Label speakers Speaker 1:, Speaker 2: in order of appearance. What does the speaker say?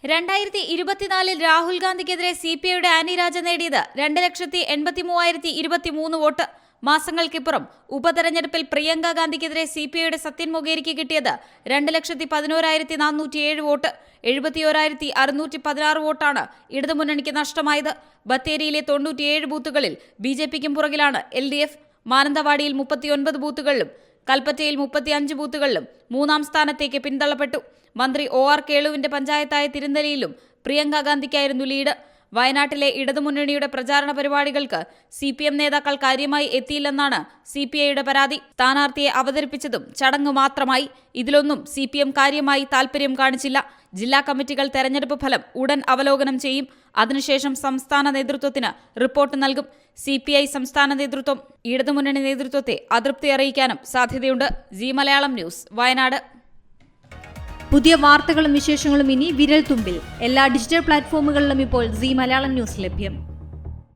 Speaker 1: 2024 Rahul ഗാന്ധിക്കെതിരെ സിപിഐയുടെ Annie രാജ നേടിയത് 2,83,023 vote. മാസങ്ങൾക്കിപ്പുറം ഉപതെരഞ്ഞെടുപ്പിൽ പ്രിയങ്ക ഗാന്ധിക്കെതിരെ സിപിഐയുടെ സത്യൻ മൊകേരിക്ക് കിട്ടിയത് 2,11,407 വോട്ട്. 71,616 വോട്ടാണ് ഇടതുമുന്നണിക്ക് നഷ്ടമായത്. ബത്തേരിയിലെ 97 ബൂത്തുകളിൽ ബിജെപിക്കും പുറകിലാണ് LDF. മാനന്തവാടിയിൽ 39 ബൂത്തുകളിലും കൽപ്പറ്റയിൽ 35 ബൂത്തുകളിലും മൂന്നാം സ്ഥാനത്തേക്ക് പിന്തള്ളപ്പെട്ടു. മന്ത്രി OR കേളുവിന്റെ പഞ്ചായത്തായ തിരുനെല്ലിയിലും പ്രിയങ്ക ഗാന്ധിക്കായിരുന്നു ലീഡ്. വയനാട്ടിലെ ഇടതുമുന്നണിയുടെ പ്രചാരണ പരിപാടികൾക്ക് CPM നേതാക്കൾ കാര്യമായി എത്തിയില്ലെന്നാണ് CPIയുടെ പരാതി. സ്ഥാനാർത്ഥിയെ അവതരിപ്പിച്ചതും ചടങ്ങ് മാത്രമായി. ഇതിലൊന്നും CPM കാര്യമായി താൽപര്യം കാണിച്ചില്ല. ജില്ലാ കമ്മിറ്റികൾ തെരഞ്ഞെടുപ്പ് ഫലം ഉടൻ അവലോകനം ചെയ്യും. അതിനുശേഷം സംസ്ഥാന നേതൃത്വത്തിന് റിപ്പോർട്ട് നൽകും. CPI സംസ്ഥാന നേതൃത്വം ഇടതുമുന്നണി നേതൃത്വത്തെ അതൃപ്തി അറിയിക്കാനും സാധ്യതയുണ്ട്. G Malayalam news, Wayanad.
Speaker 2: പുതിയ വാർത്തകളും വിശേഷങ്ങളും ഇനി വിരൽ തുമ്പിൽ. എല്ലാ ഡിജിറ്റൽ പ്ലാറ്റ്ഫോമുകളിലും ഇപ്പോൾ ജി മലയാളം ന്യൂസ് ലഭ്യം.